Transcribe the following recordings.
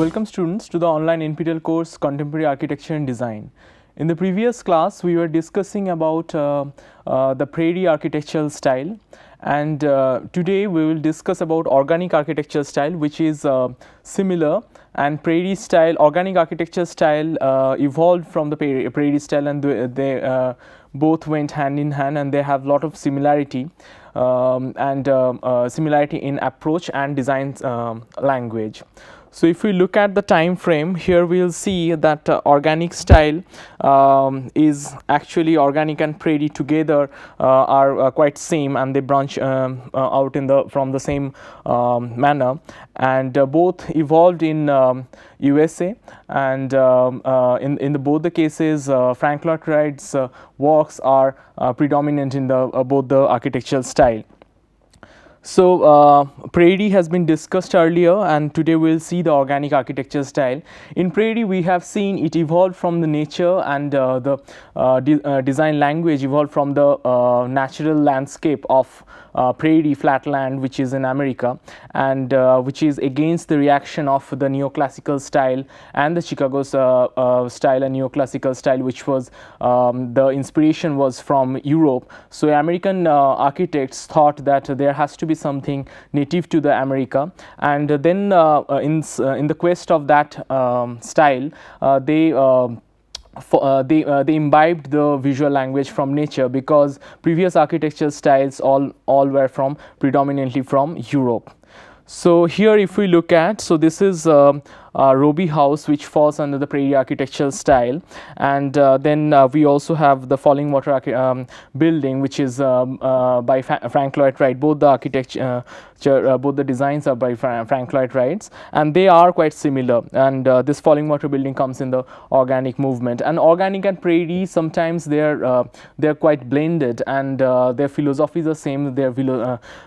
Welcome students to the online NPTEL course Contemporary Architecture and Design. In the previous class we were discussing about the Prairie architectural style, and today we will discuss about organic architecture style, which is similar, and Prairie style, organic architecture style evolved from the Prairie style, and they both went hand in hand, and they have lot of similarity similarity in approach and design language. So if we look at the time frame, here we will see that organic style is actually organic and Prairie together are quite same, and they branch out in from the same manner, and both evolved in USA, and in both the cases Frank Lloyd Wright's works are predominant in the both the architectural style. So Prairie has been discussed earlier, and today we will see the organic architecture style. In Prairie we have seen it evolved from the nature, and the design language evolved from the natural landscape of Prairie flatland, which is in America, and which is against the reaction of the neoclassical style and the Chicago style and neoclassical style, which was the inspiration was from Europe. So American architects thought that there has to be something native to the America, and then in the quest of that style they imbibed the visual language from nature, because previous architectural styles all were from predominantly from Europe. So here if we look at, so this is Roorkee house, which falls under the Prairie architectural style, and then we also have the Falling Water building, which is by Frank Lloyd Wright. Both the architecture, both the designs are by Frank Lloyd Wright, and they are quite similar, and this Falling Water building comes in the organic movement. And organic and Prairie, sometimes they're quite blended, and their philosophies are same, their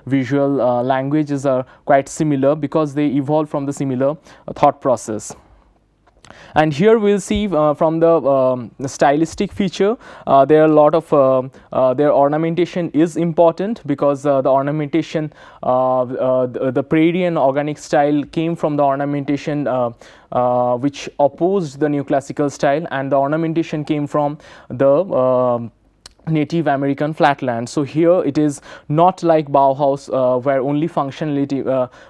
visual languages are quite similar, because they evolve from the similar thought process. And here we will see from the stylistic feature, there are a lot of their ornamentation is important, because the ornamentation the Prairie and organic style came from the ornamentation which opposed the neoclassical style, and the ornamentation came from the Native American flatland. So here it is not like Bauhaus where only functionality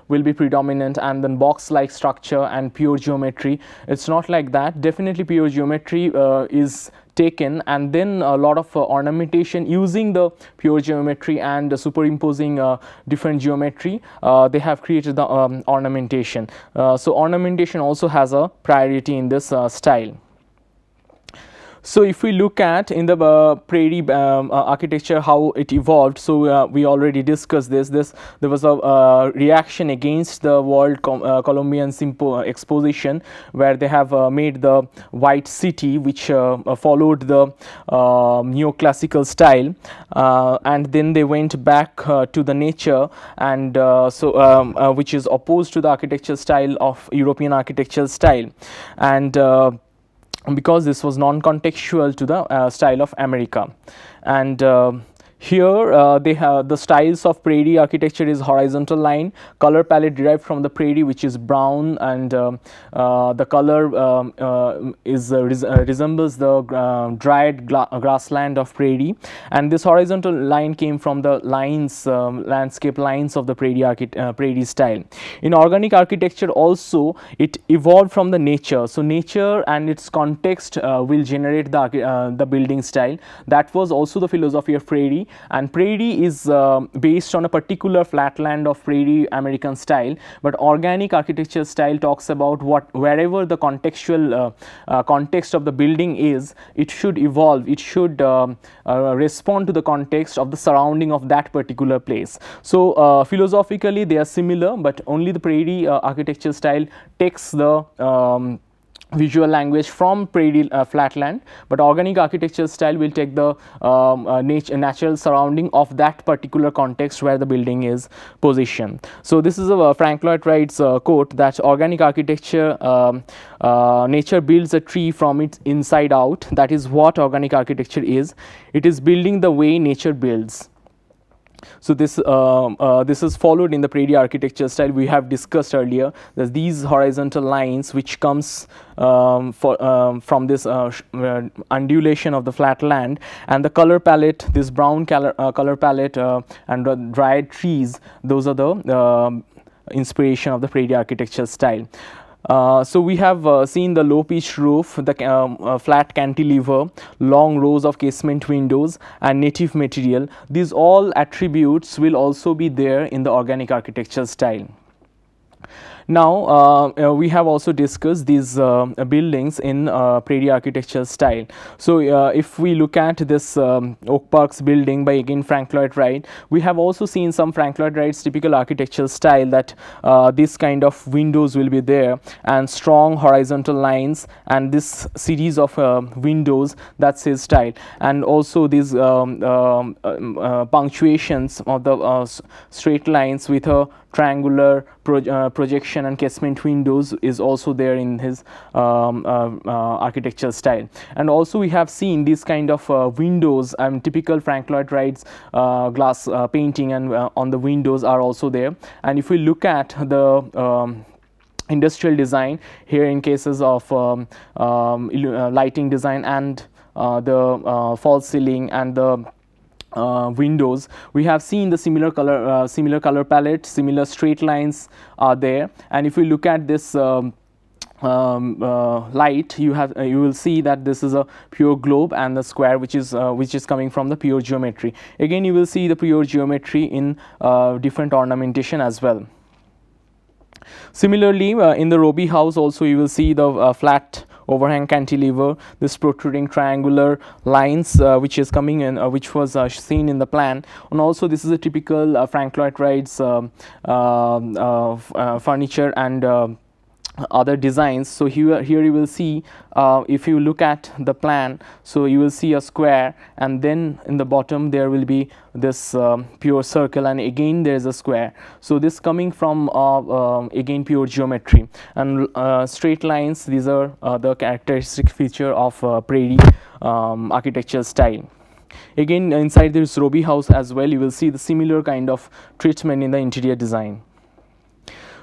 will be predominant, and then box like structure and pure geometry. It's not like that. Definitely pure geometry is taken, and then a lot of ornamentation using the pure geometry and superimposing different geometry, they have created the ornamentation. So ornamentation also has a priority in this style. So if we look at in the Prairie architecture how it evolved, so we already discussed this. There was a reaction against the World Columbian Exposition, where they have made the white city, which followed the neoclassical style, and then they went back to the nature, and which is opposed to the architectural style of European architectural style, and because this was non-contextual to the style of America. And here they have the styles of Prairie architecture is horizontal line, color palette derived from the Prairie, which is brown, and the color resembles the dried grassland of Prairie, and this horizontal line came from the lines, landscape lines of the Prairie style. In organic architecture also it evolved from the nature, so nature and its context will generate the building style. That was also the philosophy of Prairie, and Prairie is based on a particular flatland of Prairie American style, but organic architecture style talks about wherever the contextual context of the building is, it should evolve, it should respond to the context of the surrounding of that particular place. So philosophically they are similar, but only the Prairie architecture style takes the visual language from Prairie flatland, but organic architecture style will take the natural surrounding of that particular context where the building is positioned. So this is a Frank Lloyd Wright's quote, that organic architecture, nature builds a tree from its inside out. That is what organic architecture is. It is building the way nature builds. So this is followed in the Prairie architecture style. We have discussed earlier that these horizontal lines which comes from this undulation of the flat land, and the color palette, this brown color palette and the dried trees, those are the inspiration of the Prairie architecture style. So we have seen the low pitched roof, the flat cantilever, long rows of casement windows, and native material. These all attributes will also be there in the organic architecture style. Now we have also discussed these buildings in Prairie architecture style. So if we look at this Oak Parks building by again Frank Lloyd Wright, we have also seen some Frank Lloyd Wright's typical architectural style, that this kind of windows will be there and strong horizontal lines, and this series of windows, that's his style. And also these punctuations of the straight lines with a triangular projection and casement windows is also there in his architectural style. And also we have seen these kind of windows, typical Frank Lloyd Wright's glass painting and on the windows are also there. And if we look at the industrial design here, in cases of lighting design and the false ceiling and the windows, we have seen the similar color palette, similar straight lines are there. And if we look at this light, you will see that this is a pure globe, and the square which is coming from the pure geometry. Again, you will see the pure geometry in different ornamentation as well. Similarly, in the Roorkee house also you will see the flat overhang cantilever, this protruding triangular lines which is coming in, which was seen in the plan. And also this is a typical Frank Lloyd Wright's furniture and other designs. So here you will see, if you look at the plan, so you will see a square, and then in the bottom there will be this pure circle, and again there is a square. So this coming from again pure geometry and straight lines. These are the characteristic feature of Prairie architecture style. Again, inside this Roorkee house as well, you will see the similar kind of treatment in the interior design.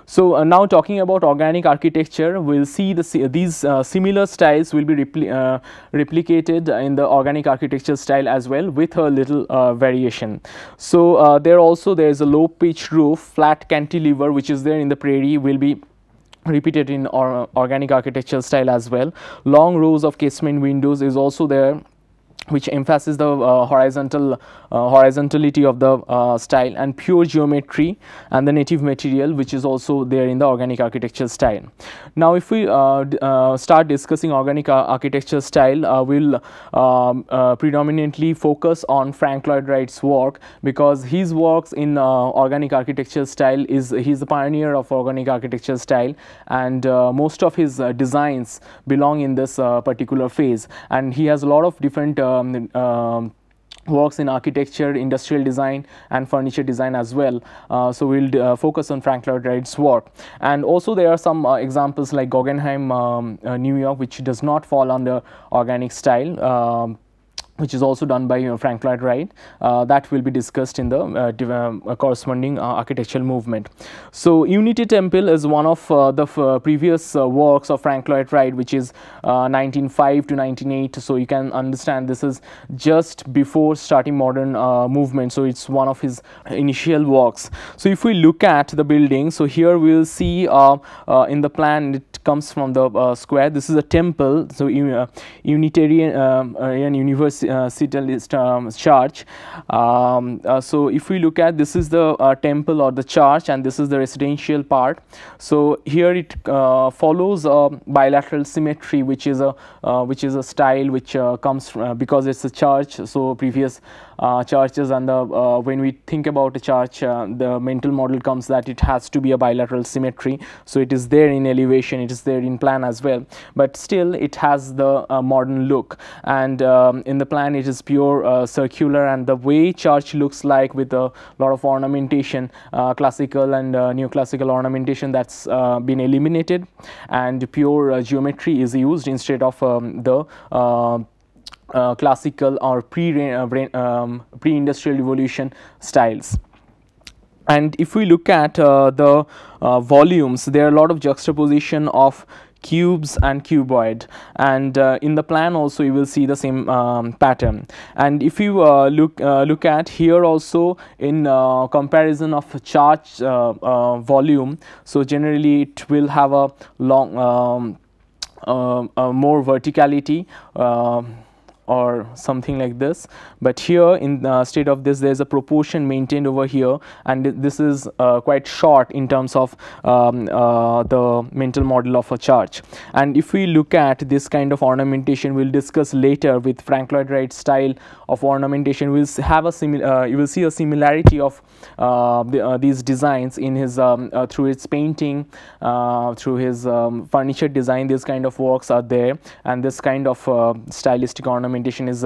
So now talking about organic architecture, we'll see these similar styles will be replicated in the organic architecture style as well, with a little variation. So there is a low pitch roof, flat cantilever, which is there in the Prairie, will be repeated in organic architecture style as well. Long rows of casement windows is also there, which emphasizes the horizontality of the style, and pure geometry and the native material, which is also there in the organic architecture style. Now if we start discussing organic architecture style, we'll predominantly focus on Frank Lloyd Wright's work, because his works in organic architecture style he's the pioneer of organic architecture style, and most of his designs belong in this particular phase. And he has a lot of different works in architecture, industrial design and furniture design as well. So we'll focus on Frank Lloyd Wright's work. And also there are some examples like Guggenheim, New York, which does not fall under organic style, which is also done by Frank Lloyd Wright. That will be discussed in the corresponding architectural movement. So Unity Temple is one of the previous works of Frank Lloyd Wright, which is 1905 to 1908. So you can understand this is just before starting modern movement. So it's one of his initial works. So if we look at the building, so here we will see in the plan it comes from the square. This is a temple, so Unitarian University church. So if we look at, this is the temple or the church, and this is the residential part. So here it follows a bilateral symmetry, which is a style which comes from, because it's a church. So previous churches and the when we think about a church, the mental model comes that it has to be a bilateral symmetry. So it is there in elevation, it is there in plan as well, but still it has the modern look. And in the plan it is pure circular, and the way church looks like, with a lot of ornamentation, classical and neoclassical ornamentation, that's been eliminated, and pure geometry is used instead of the classical or pre-industrial revolution styles. And if we look at the volumes, there are a lot of juxtaposition of cubes and cuboid, and in the plan also you will see the same pattern. And if you look at here also, in comparison of charge volume, so generally it will have a long more verticality or something like this, but here in instead of this there is a proportion maintained over here, and this is quite short in terms of the mental model of a charge. And if we look at this kind of ornamentation, we'll discuss later with Frank Lloyd Wright style of ornamentation, we'll have a you will see a similarity of these designs in his through his painting, through his furniture design. These kind of works are there, and this kind of stylistic ornamentation is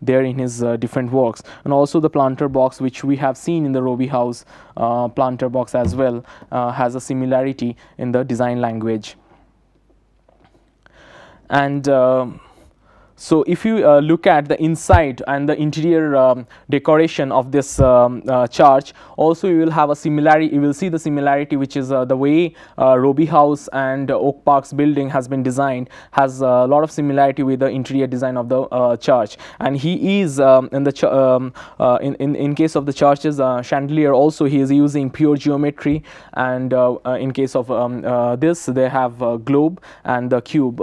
there in his different works. And also the planter box, which we have seen in the Roorkee house planter box as well, has a similarity in the design language. And so if you look at the inside and the interior decoration of this church, also you will have a similarity, you will see the similarity, which is the way Roorkee House and Oak Park's building has been designed, has a lot of similarity with the interior design of the church. And he is in the in case of the church's chandelier also, he is using pure geometry, and in case of this they have a globe, and the cube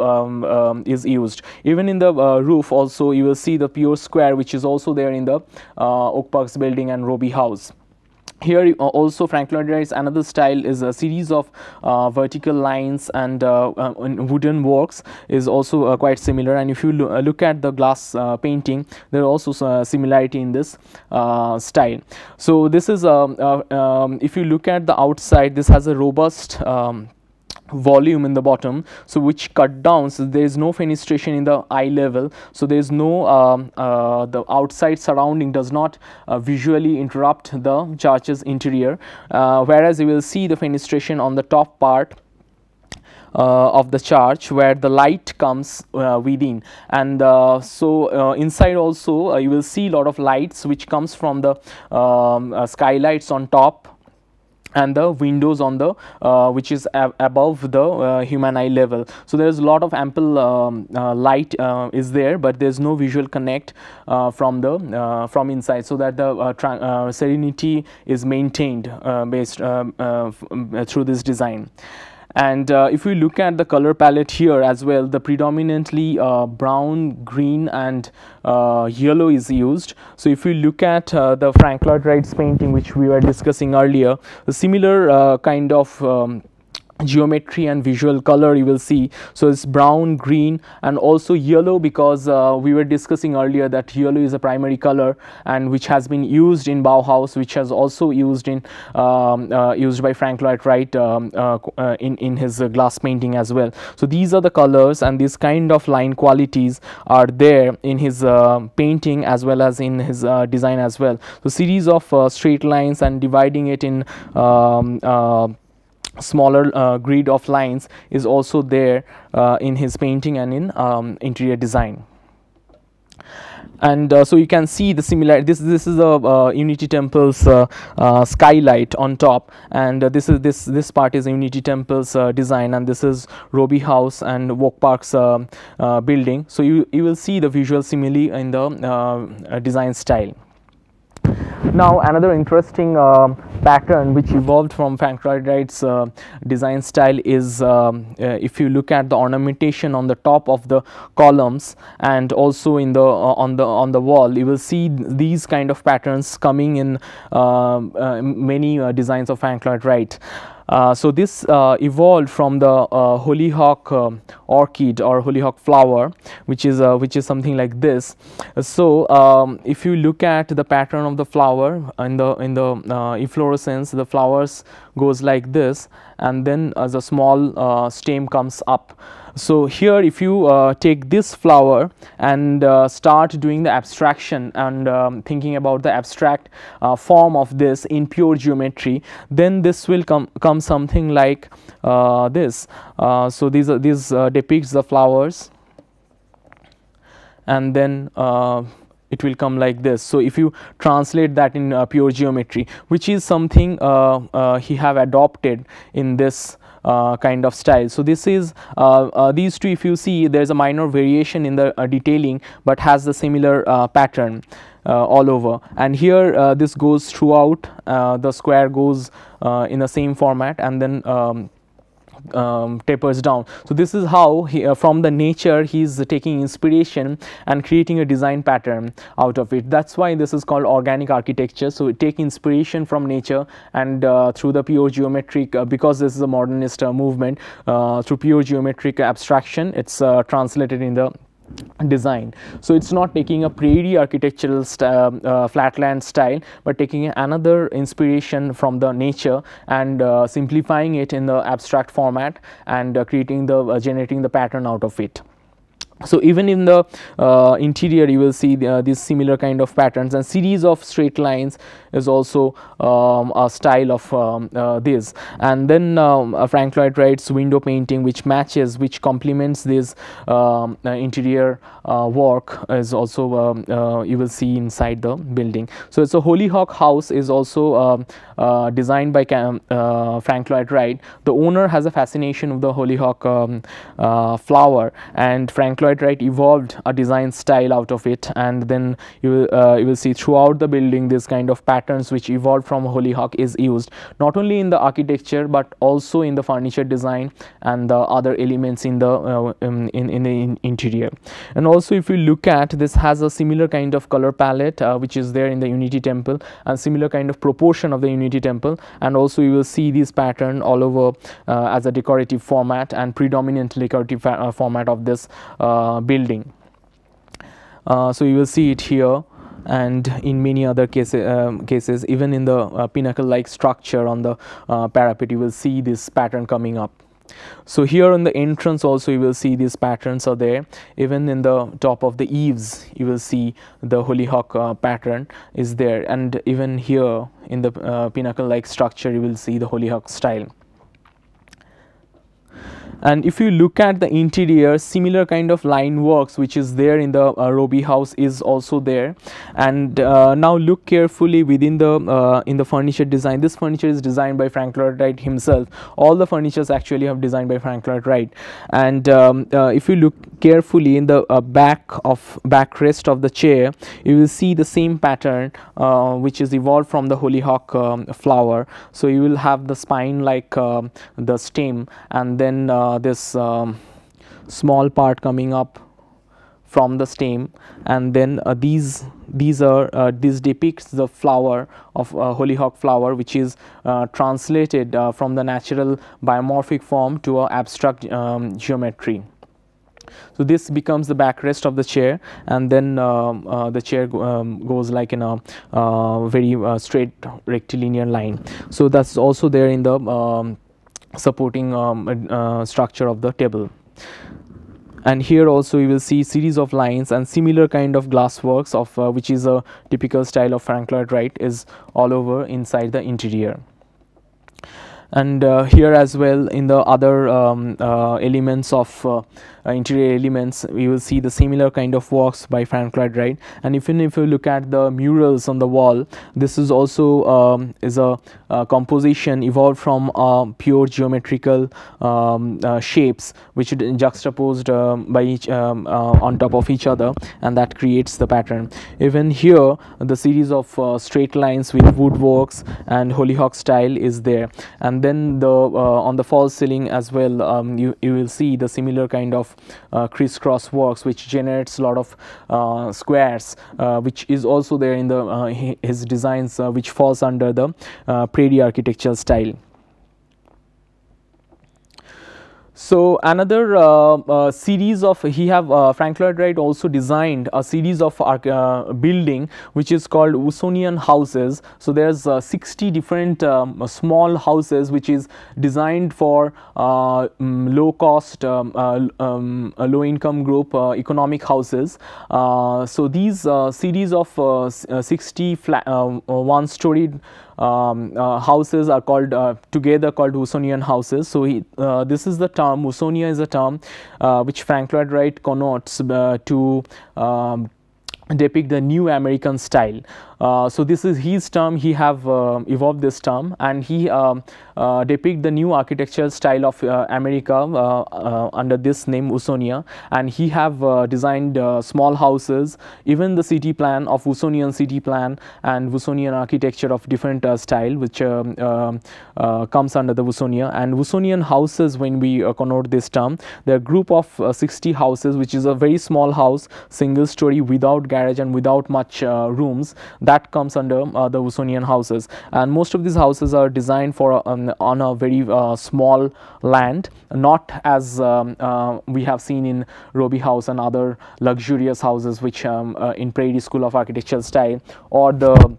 is used. Even in the roof also you will see the pure square, which is also there in the Oak Park's building and Roorkee House. Here also Frank Lloyd Wright's another style is a series of vertical lines, and wooden works is also quite similar. And if you look at the glass painting, there are also similarity in this style. So this is if you look at the outside, this has a robust volume in the bottom, so which cut down, so there is no fenestration in the eye level, so there is no the outside surrounding does not visually interrupt the church's interior, whereas you will see the fenestration on the top part of the church, where the light comes within. And so inside also you will see a lot of lights which comes from the skylights on top, and the windows on the which is above the human eye level. So there is a lot of ample light is there, but there is no visual connect from the from inside, so that the serenity is maintained based through this design. And if we look at the color palette here as well, the predominantly brown, green and yellow is used. So if we look at the Frank Lloyd Wright's painting, which we were discussing earlier, a similar kind of geometry and visual color you will see. So it's brown, green and also yellow, because we were discussing earlier that yellow is a primary color, and which has been used in Bauhaus, which has also used in used by Frank Lloyd Wright in his glass painting as well. So these are the colors, and these kind of line qualities are there in his painting as well as in his design as well. So series of straight lines and dividing it in smaller grid of lines is also there in his painting and in interior design. And so you can see the similar, this is a Unity Temple's skylight on top, and this part is Unity Temple's design, and this is Roorkee House and Oak Park's building. So you will see the visual simile in the design style. Now another interesting pattern which evolved from Frank Lloyd Wright's design style is if you look at the ornamentation on the top of the columns and also in the on the wall, you will see these kind of patterns coming in many designs of Frank Lloyd Wright. So this evolved from the hollyhock orchid or hollyhock flower, which is something like this. So if you look at the pattern of the flower in the efflorescence, the flowers goes like this, and then as a small stem comes up. So here if you take this flower and start doing the abstraction and thinking about the abstract form of this in pure geometry, then this will come something like this. So these depicts the flowers, and then it will come like this. So if you translate that in pure geometry, which is something he have adopted in this kind of style. So this is these two, if you see, there is a minor variation in the detailing, but has the similar pattern all over. And here this goes throughout, the square goes in the same format, and then tapers down. So this is how he, from the nature, he is taking inspiration and creating a design pattern out of it. That's why this is called organic architecture. So we take inspiration from nature, and through the pure geometric, because this is a modernist movement, through pure geometric abstraction, it's translated in the design. So it's not taking a prairie architectural flatland style, but taking another inspiration from the nature and simplifying it in the abstract format, and creating the generating the pattern out of it. So even in the interior, you will see these similar kind of patterns, and series of straight lines is also a style of this. And then Frank Lloyd Wright's window painting, which matches, which complements this interior work, is also you will see inside the building. So it's a Hollyhock house is also designed by Frank Lloyd Wright. The owner has a fascination with the Hollyhock flower, and Frank Lloyd Wright evolved a design style out of it. And then you will see throughout the building this kind of patterns which evolved from Hollyhock is used, not only in the architecture but also in the furniture design and the other elements in the interior. And also, if you look at this, has a similar kind of color palette which is there in the Unity Temple, and similar kind of proportion of the Unity Temple. And also you will see this pattern all over as a decorative format, and predominantly decorative format of this building. So you will see it here, and in many other cases, even in the pinnacle like structure on the parapet, you will see this pattern coming up. So here on the entrance also you will see these patterns are there. Even in the top of the eaves you will see the Hollyhock pattern is there, and even here in the pinnacle like structure you will see the Hollyhock style. And if you look at the interior, similar kind of line works which is there in the Roorkee house is also there. And now look carefully within the in the furniture design. This furniture is designed by Frank Lloyd Wright himself. All the furnitures actually have designed by Frank Lloyd Wright. And if you look carefully in the backrest of the chair, you will see the same pattern which is evolved from the Hollyhock flower. So you will have the spine like the stem, and then this small part coming up from the stem, and then this depicts the flower of Hollyhock flower, which is translated from the natural biomorphic form to a abstract geometry. So this becomes the backrest of the chair, and then the chair goes like in a very straight rectilinear line. So that's also there in the supporting structure of the table. And here also you will see series of lines and similar kind of glass works of which is a typical style of Frank Lloyd Wright is all over inside the interior. And here as well in the other elements of interior elements, we will see the similar kind of works by Frank Lloyd Wright. And even if you look at the murals on the wall, this is also is a composition evolved from pure geometrical shapes which are juxtaposed by each on top of each other, and that creates the pattern. Even here the series of straight lines with woodworks and Hollyhock style is there. And then the on the false ceiling as well, you will see the similar kind of crisscross works which generates a lot of squares, which is also there in the his designs, which falls under the Prairie architectural style. So another series of Frank Lloyd Wright also designed a series of building which is called Usonian houses. So there's 60 different small houses which is designed for low cost, low income group economic houses. So these series of 60 one storied houses are called together called Usonian houses. So this is the term, Usonia is a term which Frank Lloyd Wright connotes to depict the new American style. So this is his term, he have evolved this term, and he depict the new architectural style of America under this name Usonia, and he have designed small houses, even the city plan of Usonian city plan and Usonian architecture of different style which comes under the Usonia. And Usonian houses, when we connote this term, they are group of 60 houses, which is a very small house, single story, without garage and without much rooms. That comes under the Usonian houses, and most of these houses are designed for on a very small land, not as we have seen in Roorkee house and other luxurious houses which in Prairie School of Architectural Style, or the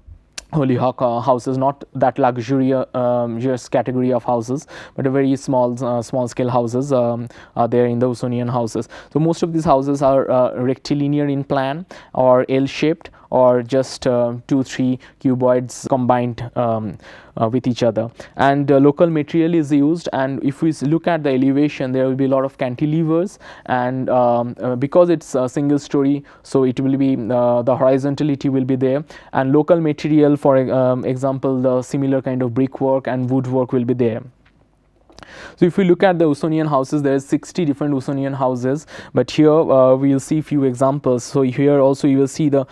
Hollyhock houses, not that luxurious category of houses, but a very small scale houses are there in the Usonian houses. So most of these houses are rectilinear in plan or L shaped, or just 2-3 cuboids combined with each other, and local material is used. And if we look at the elevation, there will be a lot of cantilevers, and because it's a single story, so it will be the horizontality will be there, and local material, for example, the similar kind of brickwork and woodwork will be there. So if we look at the Usonian houses, there is 60 different Usonian houses, but here we will see few examples. So here also you will see the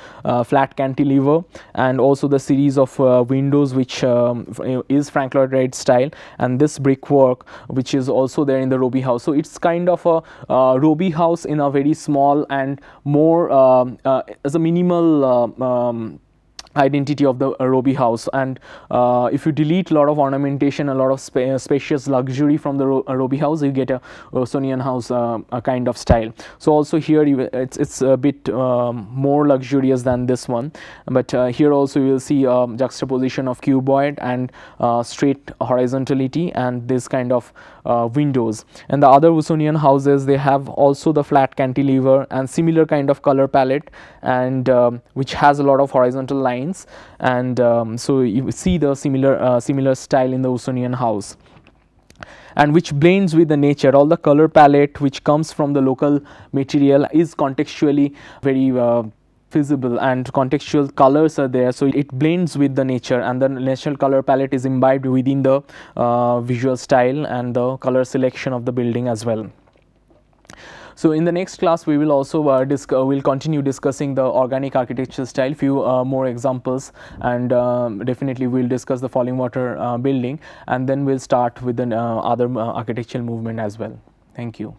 flat cantilever, and also the series of windows which is Frank Lloyd Wright style, and this brickwork which is also there in the Roorkee house. So it's kind of a Roorkee house in a very small and more as a minimal identity of the Roorkee house. And if you delete a lot of ornamentation, a lot of spacious luxury from the Roorkee house, you get a Usonian house a kind of style. So also here it's a bit more luxurious than this one, but here also you will see juxtaposition of cuboid and straight horizontality and this kind of windows. And the other Usonian houses, they have also the flat cantilever and similar kind of color palette, and which has a lot of horizontal lines, and so you see the similar style in the Usonian house, and which blends with the nature. All the color palette which comes from the local material is contextually very visible, and contextual colors are there, so it blends with the nature, and the natural color palette is imbibed within the visual style and the color selection of the building as well. So in the next class we will also we'll continue discussing the organic architectural style, few more examples, and definitely we'll discuss the falling water building, and then we'll start with the other architectural movement as well. Thank you.